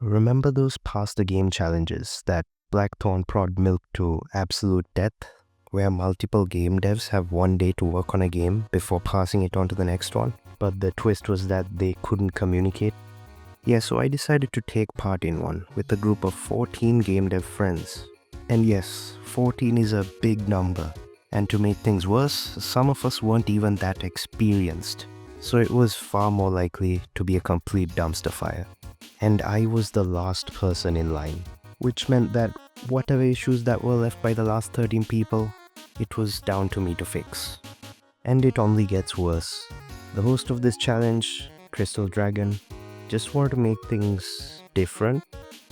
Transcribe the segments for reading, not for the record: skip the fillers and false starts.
Remember those pass the game challenges that Blackthorn prod milked to absolute death, where multiple game devs have one day to work on a game before passing it on to the next one? But the twist was that they couldn't communicate. Yeah, so I decided to take part in one with a group of 14 game dev friends. And yes, 14 is a big number. And to make things worse, some of us weren't even that experienced. So it was far more likely to be a complete dumpster fire. And I was the last person in line, which meant that whatever issues that were left by the last 13 people, it was down to me to fix. And it only gets worse. The host of this challenge, Crystal Dragon, just wanted to make things different.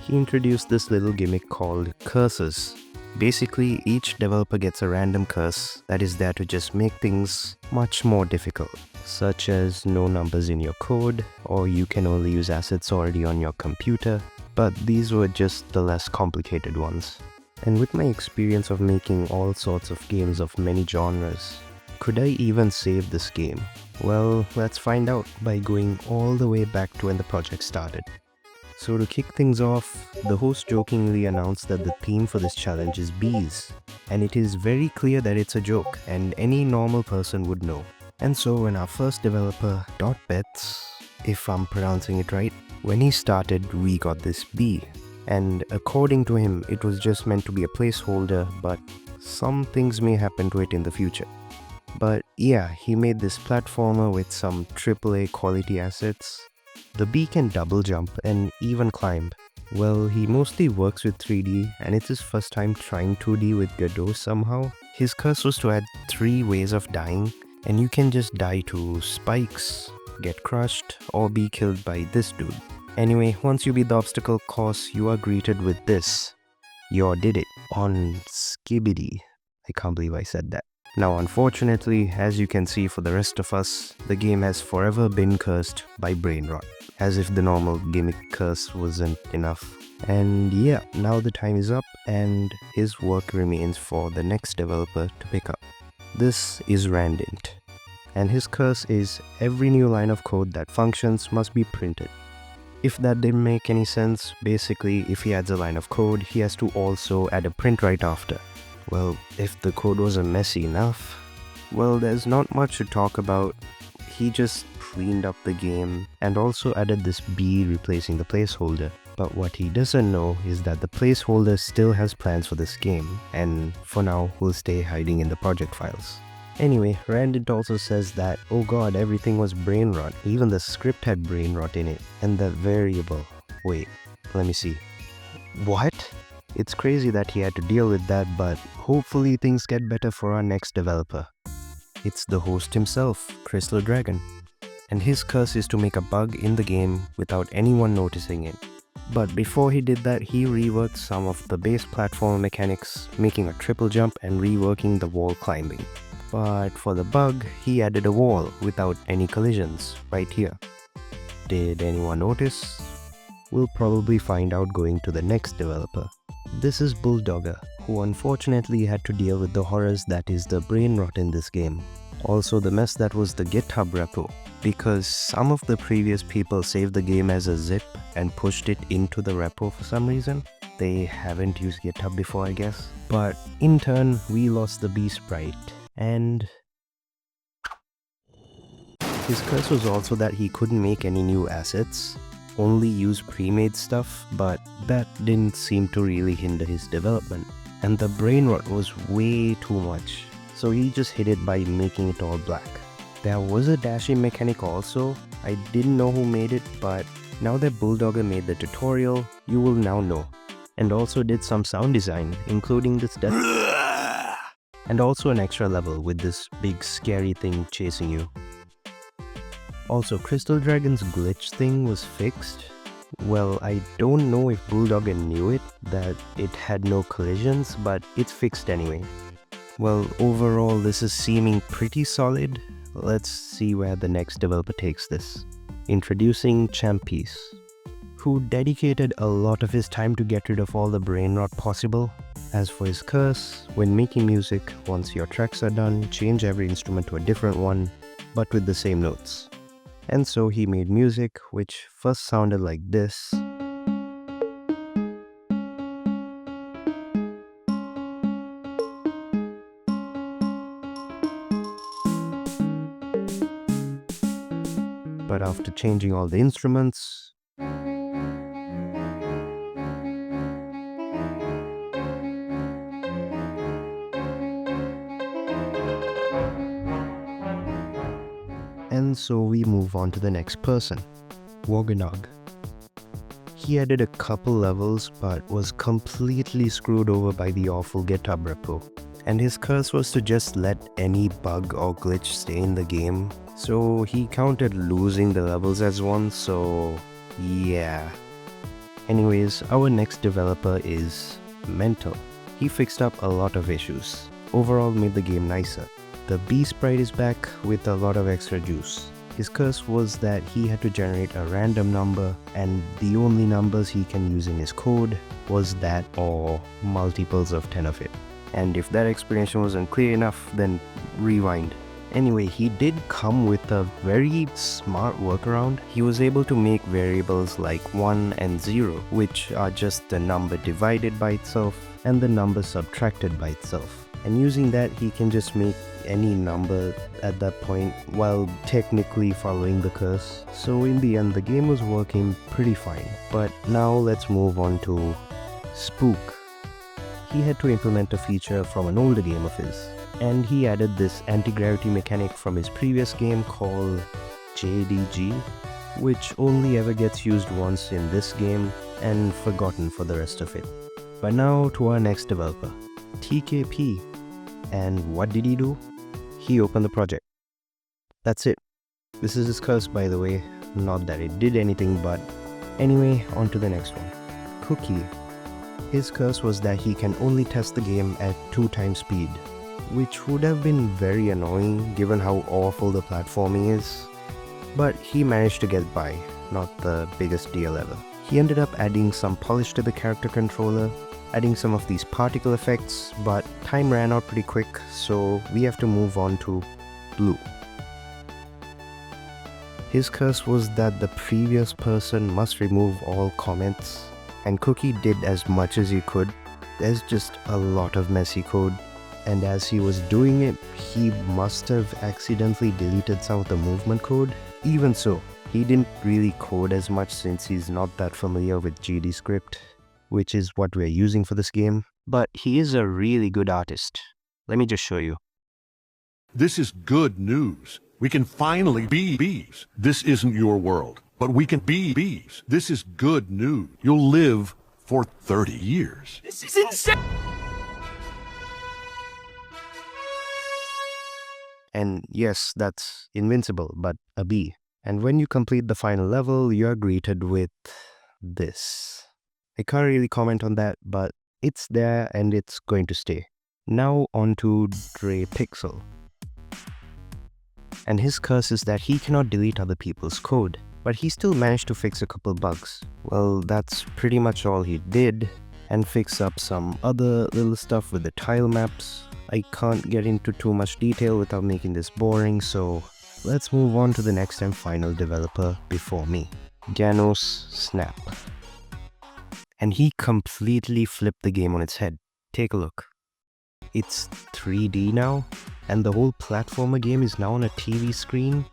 He introduced this little gimmick called curses. Basically, each developer gets a random curse that is there to just make things much more difficult, such as no numbers in your code, or you can only use assets already on your computer, but these were just the less complicated ones. And with my experience of making all sorts of games of many genres, could I even save this game? Well, let's find out by going all the way back to when the project started. So to kick things off, the host jokingly announced that the theme for this challenge is bees. And it is very clear that it's a joke and any normal person would know. And so when our first developer, .bets, if I'm pronouncing it right, when he started, we got this bee. And according to him, it was just meant to be a placeholder, but some things may happen to it in the future. But yeah, he made this platformer with some AAA quality assets. The bee can double jump and even climb. Well, he mostly works with 3D and it's his first time trying 2D with Godot somehow. His curse was to add 3 ways of dying, and you can just die to spikes, get crushed, or be killed by this dude. Anyway, once you beat the obstacle course, you are greeted with this. You did it on Skibbity. I can't believe I said that. Now unfortunately, as you can see for the rest of us, the game has forever been cursed by brain rot, as if the normal gimmick curse wasn't enough. And yeah, now the time is up and his work remains for the next developer to pick up. This is Randint, and his curse is every new line of code that functions must be printed. If that didn't make any sense, basically if he adds a line of code, he has to also add a print right after. Well, if the code wasn't messy enough, well, there's not much to talk about. He just cleaned up the game and also added this bee replacing the placeholder. But what he doesn't know is that the placeholder still has plans for this game, and for now will stay hiding in the project files. Anyway, Randint also says that, oh god, everything was brain rot. Even the script had brain rot in it. And the variable. Wait, let me see. What? It's crazy that he had to deal with that, but hopefully things get better for our next developer. It's the host himself, Crystal Dragon. And his curse is to make a bug in the game without anyone noticing it. But before he did that, he reworked some of the base platform mechanics, making a triple jump and reworking the wall climbing. But for the bug, he added a wall without any collisions, right here. Did anyone notice? We'll probably find out going to the next developer. This is Bulldogger, who unfortunately had to deal with the horrors that is the brain rot in this game. Also the mess that was the GitHub repo, because some of the previous people saved the game as a zip and pushed it into the repo for some reason. They haven't used GitHub before, I guess. But in turn, we lost the bee sprite, and his curse was also that he couldn't make any new assets, only use pre-made stuff, but that didn't seem to really hinder his development. And the brain rot was way too much, so he just hid it by making it all black. There was a dashing mechanic also. I didn't know who made it, but now that Bulldogger made the tutorial, you will now know. And also did some sound design, including this death and also an extra level with this big scary thing chasing you. Also, Crystal Dragon's glitch thing was fixed. Well, I don't know if Bulldogger knew it, that it had no collisions, but it's fixed anyway. Well, overall this is seeming pretty solid. Let's see where the next developer takes this. Introducing Champies, who dedicated a lot of his time to get rid of all the brain rot possible. As for his curse, when making music, once your tracks are done, change every instrument to a different one, but with the same notes. And so he made music which first sounded like this, but after changing all the instruments, and so we move on to the next person, Godot. He added a couple levels but was completely screwed over by the awful GitHub repo. And his curse was to just let any bug or glitch stay in the game. So he counted losing the levels as one, so yeah. Anyways, our next developer is Mental. He fixed up a lot of issues. Overall made the game nicer. The Bee sprite is back with a lot of extra juice. His curse was that he had to generate a random number, and the only numbers he can use in his code was that or multiples of 10 of it. And if that explanation wasn't clear enough, then rewind. Anyway, he did come with a very smart workaround. He was able to make variables like 1 and 0, which are just the number divided by itself and the number subtracted by itself. And using that, he can just make any number at that point while technically following the curse. So in the end, the game was working pretty fine. But now let's move on to Spook. He had to implement a feature from an older game of his, and he added this anti-gravity mechanic from his previous game called JDG, which only ever gets used once in this game and forgotten for the rest of it. But now to our next developer, TKP. And what did he do? He opened the project. That's it. This is his curse, by the way. Not that it did anything, but anyway, on to the next one. Cookie. His curse was that he can only test the game at 2 times speed, which would have been very annoying given how awful the platforming is. But he managed to get by, not the biggest deal ever. He ended up adding some polish to the character controller, adding some of these particle effects, but time ran out pretty quick, so we have to move on to Blue. His curse was that the previous person must remove all comments, and Cookie did as much as he could. There's just a lot of messy code, and as he was doing it, he must have accidentally deleted some of the movement code. Even so, he didn't really code as much since he's not that familiar with GDScript, which is what we're using for this game. But he is a really good artist. Let me just show you. This is good news. We can finally be bees. This isn't your world, but we can be bees. This is good news. You'll live for 30 years. This is insane! And yes, that's Invincible, but a bee. And when you complete the final level, you're greeted with this. I can't really comment on that, but it's there and it's going to stay. Now on to Dre Pixel. And his curse is that he cannot delete other people's code, but he still managed to fix a couple bugs. Well, that's pretty much all he did, and fix up some other little stuff with the tile maps. I can't get into too much detail without making this boring, so let's move on to the next and final developer before me, Ganos Snap. And he completely flipped the game on its head. Take a look. It's 3D now, and the whole platformer game is now on a TV screen.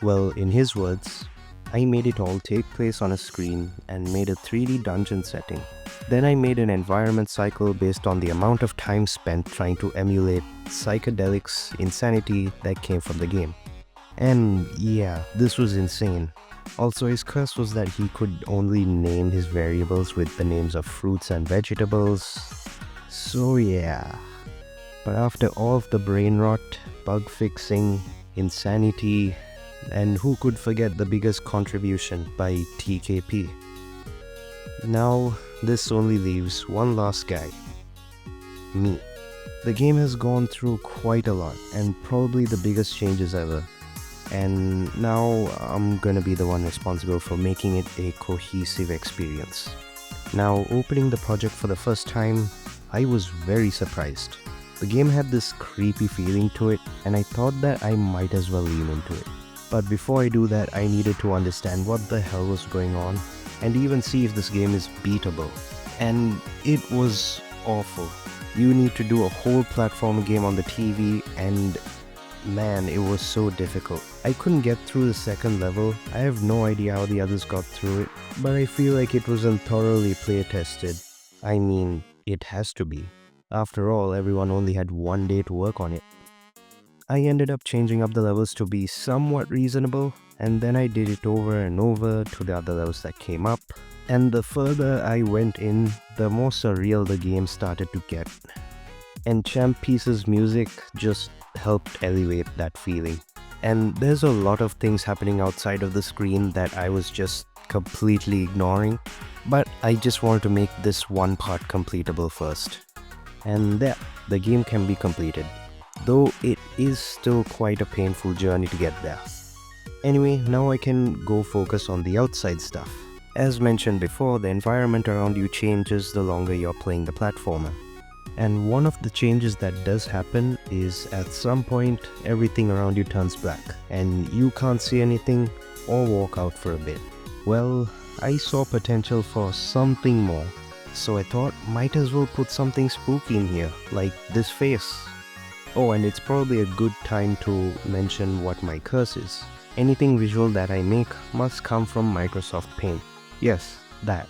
Well, in his words, I made it all take place on a screen and made a 3D dungeon setting. Then I made an environment cycle based on the amount of time spent trying to emulate psychedelics insanity that came from the game. And yeah, this was insane. Also, his curse was that he could only name his variables with the names of fruits and vegetables. So yeah. But after all of the brain rot, bug fixing, insanity, and who could forget the biggest contribution by TKP? Now, this only leaves one last guy. Me. The game has gone through quite a lot, and probably the biggest changes ever. And now I'm gonna be the one responsible for making it a cohesive experience. Now, opening the project for the first time, I was very surprised. The game had this creepy feeling to it, and I thought that I might as well lean into it. But before I do that, I needed to understand what the hell was going on, and even see if this game is beatable. And it was awful. You need to do a whole platform game on the TV, and man, it was so difficult. I couldn't get through the second level. I have no idea how the others got through it, but I feel like it wasn't thoroughly play tested. I mean, it has to be. After all, everyone only had one day to work on it. I ended up changing up the levels to be somewhat reasonable, and then I did it over and over to the other levels that came up. And the further I went in, the more surreal the game started to get. And Champ Piece's music just helped elevate that feeling. And there's a lot of things happening outside of the screen that I was just completely ignoring, but I just wanted to make this one part completable first. And there, the game can be completed, though it is still quite a painful journey to get there. Anyway, now I can go focus on the outside stuff. As mentioned before, the environment around you changes the longer you're playing the platformer. And one of the changes that does happen is at some point everything around you turns black and you can't see anything or walk out for a bit. Well, I saw potential for something more, so I thought might as well put something spooky in here, like this face. Oh, and it's probably a good time to mention what my curse is. Anything visual that I make must come from Microsoft Paint. Yes, that.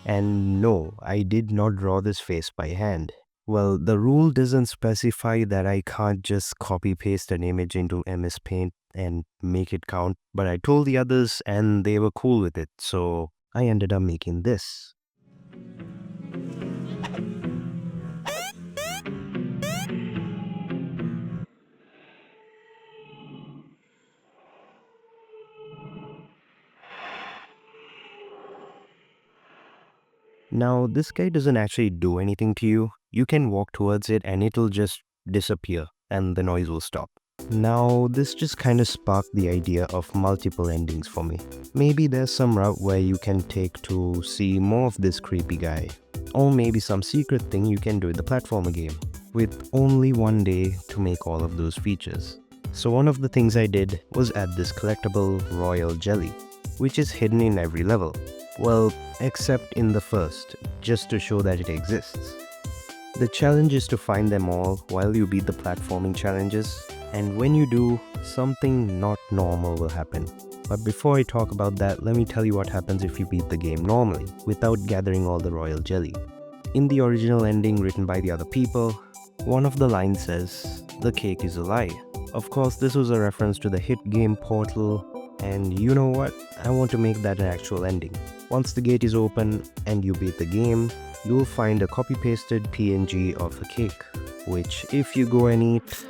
And no, I did not draw this face by hand. Well, the rule doesn't specify that I can't just copy-paste an image into MS Paint and make it count, but I told the others and they were cool with it, so I ended up making this. Now, this guy doesn't actually do anything to you. You can walk towards it and it'll just disappear and the noise will stop. Now, this just kind of sparked the idea of multiple endings for me. Maybe there's some route where you can take to see more of this creepy guy. Or maybe some secret thing you can do in the platformer game, with only one day to make all of those features. So one of the things I did was add this collectible royal jelly, which is hidden in every level. Well, except in the first, just to show that it exists. The challenge is to find them all while you beat the platforming challenges, and when you do, something not normal will happen. But before I talk about that, let me tell you what happens if you beat the game normally, without gathering all the royal jelly. In the original ending written by the other people, one of the lines says, "The cake is a lie." Of course, this was a reference to the hit game Portal, and you know what? I want to make that an actual ending. Once the gate is open and you beat the game, you'll find a copy-pasted PNG of the cake, which if you go and eat,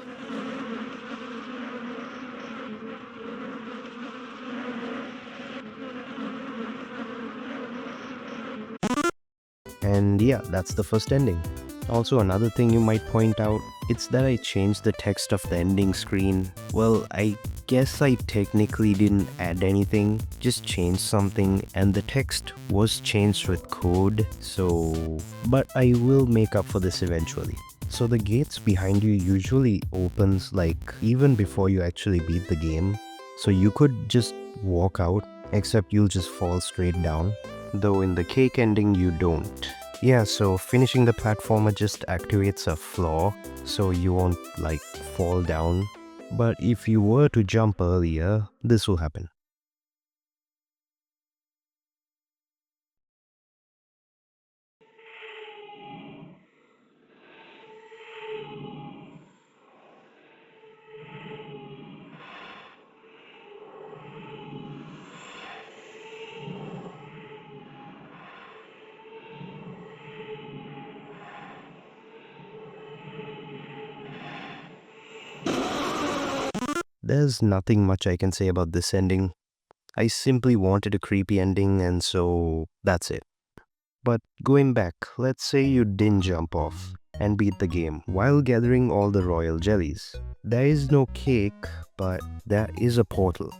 and yeah, that's the first ending. Also, another thing you might point out, it's that I changed the text of the ending screen. Well, I guess I technically didn't add anything, just changed something, and the text was changed with code, but I will make up for this eventually. So the gates behind you usually opens like even before you actually beat the game, so you could just walk out, except you'll just fall straight down, though in the cake ending you don't. Yeah, so finishing the platformer just activates a floor, so you won't like fall down. But if you were to jump earlier, this will happen. There's nothing much I can say about this ending. I simply wanted a creepy ending, and so that's it. But going back, let's say you didn't jump off and beat the game while gathering all the royal jellies. There is no cake, but there is a portal.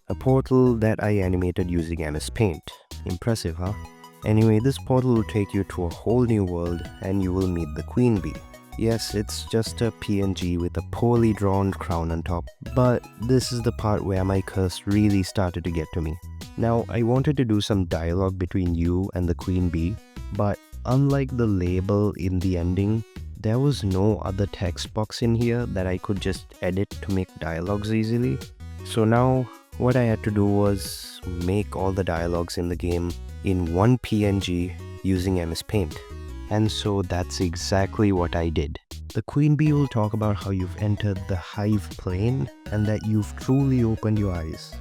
A portal that I animated using MS Paint. Impressive, huh? Anyway, this portal will take you to a whole new world and you will meet the queen bee. Yes, it's just a PNG with a poorly drawn crown on top, but this is the part where my curse really started to get to me. Now, I wanted to do some dialogue between you and the queen bee, but unlike the label in the ending, there was no other text box in here that I could just edit to make dialogues easily. So now what I had to do was make all the dialogues in the game in one PNG using MS Paint. And so that's exactly what I did. The Queen Bee will talk about how you've entered the Hive plane and that you've truly opened your eyes.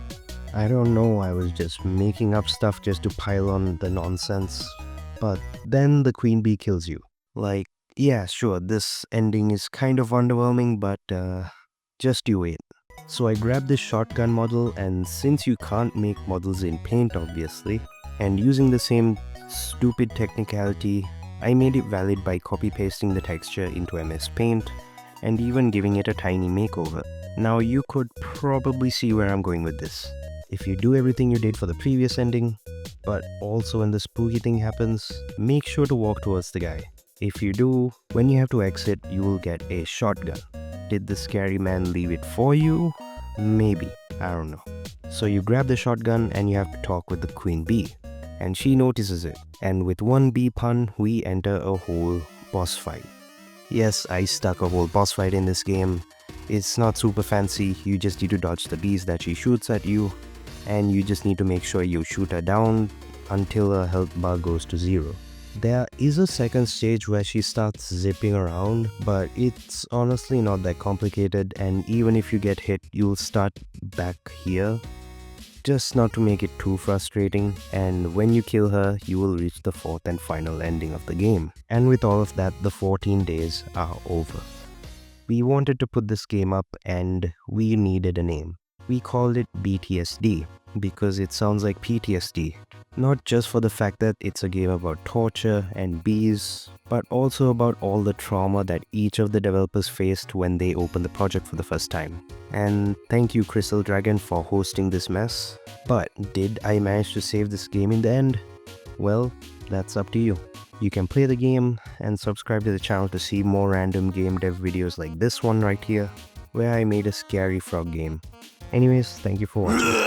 I don't know, I was just making up stuff just to pile on the nonsense. But then the Queen Bee kills you. Like, yeah, sure, this ending is kind of underwhelming, but just you wait. So I grabbed this shotgun model, and since you can't make models in Paint obviously, and using the same stupid technicality, I made it valid by copy-pasting the texture into MS Paint and even giving it a tiny makeover. Now you could probably see where I'm going with this. If you do everything you did for the previous ending, but also when the spooky thing happens, make sure to walk towards the guy. If you do, when you have to exit, you will get a shotgun. Did the scary man leave it for you? Maybe, I don't know. So you grab the shotgun and you have to talk with the Queen Bee. And she notices it. And with one bee pun, we enter a whole boss fight. Yes, I stuck a whole boss fight in this game. It's not super fancy, you just need to dodge the bees that she shoots at you. And you just need to make sure you shoot her down until her health bar goes to 0. There is a second stage where she starts zipping around, but it's honestly not that complicated, and even if you get hit, you'll start back here. Just not to make it too frustrating, and when you kill her, you will reach the 4th and final ending of the game. And with all of that, the 14 days are over. We wanted to put this game up and we needed a name. We called it BeeTSD because it sounds like PTSD. Not just for the fact that it's a game about torture and bees, but also about all the trauma that each of the developers faced when they opened the project for the first time. And thank you Crystal Dragon for hosting this mess. But did I manage to save this game in the end? Well, that's up to you. You can play the game and subscribe to the channel to see more random game dev videos like this one right here, where I made a scary frog game. Anyways, thank you for watching.